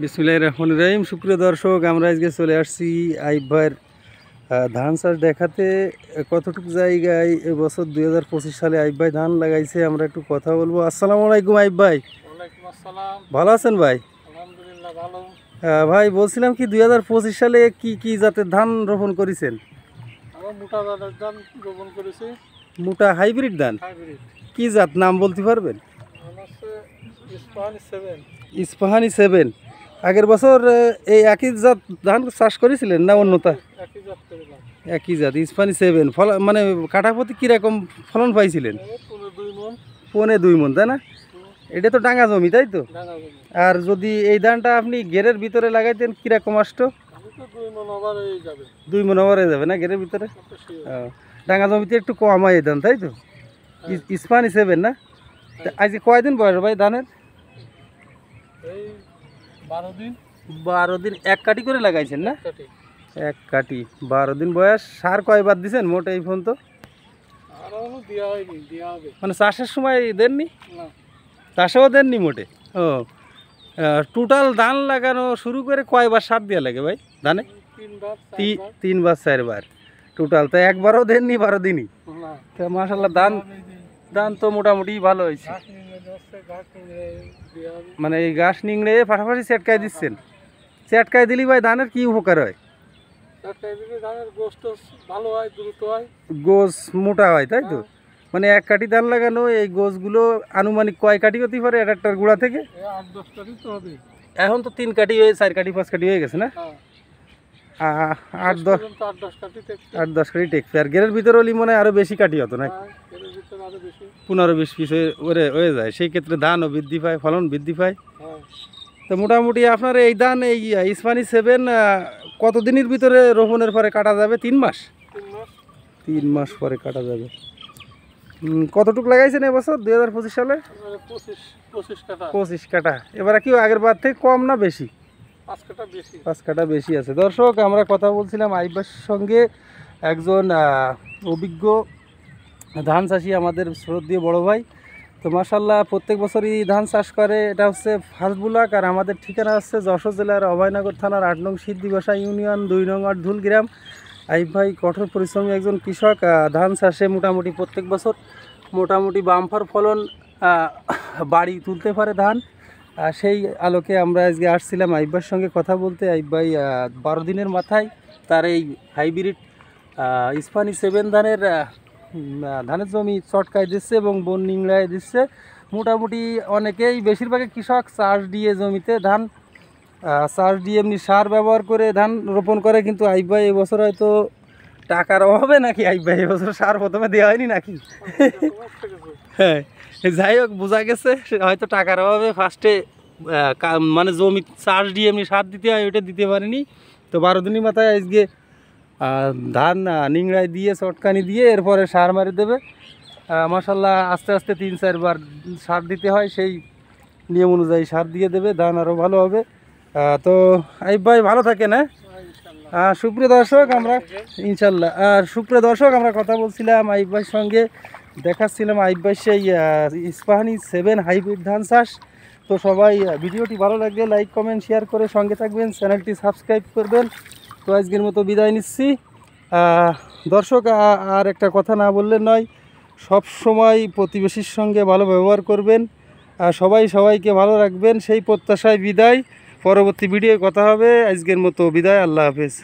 বিসমিল্লাহির রহমানির রহিম। সুপ্রিয় দর্শক, আমরা আজকে চলে আসছি আইব ভাইয়ের ধান চাষ দেখাতে। কতটুকু জায়গায় এবছর 2025 সালে আইব ভাই ধান লাগাইছে, আমরা একটু কথা বলবো। আসসালামু আলাইকুম আইব ভাই। ওয়ালাইকুম আসসালাম। ভালো আছেন ভাই? আলহামদুলিল্লাহ ভালো। ভাই বলছিলাম কি 2025 সালে কি জাতের ধান রোপণ করেছেন? আমরা মোটা জাতের ধান রোপণ করেছি। মোটা হাইব্রিড ধান? হাইব্রিড। কি জাত নাম বলতে পারবেন? হচ্ছে ইস্পাহানি 7। ইস্পাহানি 7। আগের বছর এই একই জাত ধান চাষ করেছিলেন না অন্যতা? একই জাত করেছিলাম। একই জাত ইস্পাহানি 7। ফল মানে কাঠাপতি কীরকম ফলন পাইছিলেন? 2 মণ। 2.5 মণ, তাই না? এটা তো ডাঙা জমি, তাই তো? ডাঙা জমি। আর যদি এই ধানটা আপনি গেরের ভিতরে লাগাইতেন কিরকম আসতো? 2 মণ ওভার হয়ে যাবে। 2 মণ ওভার হয়ে যাবে না গেরের ভিতরে? ডাঙা জমিতে একটু কম হয় এই ধান, তাই তো? ইস্পাহানি 7 না? আজকে কয়দিন বয়স ভাই ধানের? এই 12 দিন। 12 দিন। এক কাটি করে লাগাইছেন না? এক কাটি 12 দিন বয়স। সার কয়বার দিছেন মোট এই ফোন তো? আর দেওয়া হয়নি, দেওয়া হবে। মানে চাষের সময় দেননি? না, চাষেও দেননি মোটে? ও, টোটাল ধান লাগানো শুরু করে কয়বার সার দেওয়া লাগে ভাই ধানে? 3বার 4বার টোটাল। তো একবারও দেননি 12 দিনই? না। তো মাশাআল্লাহ ধান তো মোটামুটি ভালো হয়েছে। মানে এই ঘাস নিংড়ে পাশাপাশি চেটকাই দিচ্ছেন? চেটকাই দিলি ভাই ধানের কি উপকার হয়? গোছ মোটা হয়, তাই তো? মানে এক কাঠি ধান লাগানো এই গোছগুলো আনুমানিক কয় কাঠি হতে পারে এক একটার গোড়া থেকে? 8-10 কাঠি তো হবে। এখন তো 3 কাঠি হয়ে 4 কাঠি 5 কাঠি হয়ে গেছে না? 8-10 কাঠি টেকছে। আর গেরের ভিতরে হলে মনে হয় আরো বেশি কাঠি হতো না? 15-20 পিস হয়ে যায়। সেই ক্ষেত্রে ধানও বৃদ্ধি পায়, ফলন বৃদ্ধি পায়। তো মোটামুটি আপনার এই ধান এই ইস্পাহানি 7 কতদিনের ভিতরে রোপণের পরে কাটা যাবে? 3 মাস? 3 মাস পরে কাটা যাবে। কতটুকু লাগাইছেন এবছর 2025 সালে? 25 কাটা। এবারে কি আগের বার থেকে কম না বেশি? 5 কাটা বেশি আছে। দর্শক, আমরা কথা বলছিলাম আইব ভাইয়ের সঙ্গে, একজন অভিজ্ঞ ধান চাষি, আমাদের শ্রদ্ধেয় বড় ভাই। তো মাশাআল্লাহ প্রত্যেক বছরই ধান চাষ করে। এটা হচ্ছে ফার্স্ট ব্লক, আর আমাদের ঠিকানা হচ্ছে যশোর জেলার অভয়নগর থানার 8 নং সিদ্ধিবাসা ইউনিয়ন 2 নং 8 গ্রাম। আইব ভাই কঠোর পরিশ্রমী একজন কৃষক। ধান চাষে মোটামুটি প্রত্যেক বছর মোটামুটি বাম্পার ফলন বাড়ি তুলতে পারে ধান। সেই আলোকে আমরা আজকে আসছিলাম আইব ভাইয়ের সঙ্গে কথা বলতে। আইব ভাই 12 দিনের মাথায় তার এই হাইব্রিড ইস্পাহানি 7 ধানের জমি চটকায় দিচ্ছে এবং বন নিংড়ায় দিচ্ছে। মোটামুটি অনেকেই, বেশিরভাগই কৃষক চাষ দিয়ে জমিতে ধান চাষ দিয়ে এমনি সার ব্যবহার করে ধান রোপণ করে। কিন্তু আইব ভাই এবছর হয়তো টাকার অভাবে নাকি আইব ভাই এবছর সার প্রথমে দেওয়া হয়নি নাকি? হ্যাঁ, যাই হোক, বোঝা গেছে হয়তো টাকার অভাবে ফার্স্টে মানে জমি চাষ দিয়ে এমনি সার দিতে হয়, ওইটা দিতে পারেনি। তো 12 দিনের মাথায় আজকে ধান নিংড়ায় দিয়ে চটকানি দিয়ে এরপরে সার মারি দেবে। মাশাআল্লাহ আস্তে আস্তে 3-4 বার সার দিতে হয়, সেই নিয়ম অনুযায়ী সার দিয়ে দেবে, ধান আরও ভালো হবে। তো আইব ভাই ভালো থাকেন। সুপ্রিয় দর্শক, আমরা ইনশাল্লাহ সুপ্রিয় দর্শক, আমরা কথা বলছিলাম আইব ভাইয়ের সঙ্গে, দেখাচ্ছিলাম আইব ভাই সেই ইস্পাহানি 7 হাইব্রিড ধান চাষ। তো সবাই ভিডিওটি ভালো লাগলে লাইক কমেন্ট শেয়ার করে সঙ্গে থাকবেন, চ্যানেলটি সাবস্ক্রাইব করবেন। তো আজকের মতো বিদায় নিচ্ছি দর্শক। আর একটা কথা না বললে নয়, সব সময় প্রতিবেশীর সঙ্গে ভালো ব্যবহার করবেন, সবাই সবাইকে ভালো রাখবেন, সেই প্রত্যাশায় বিদায়। পরবর্তী ভিডিওয় কথা হবে। আজকের মতো বিদায়। আল্লাহ হাফেজ।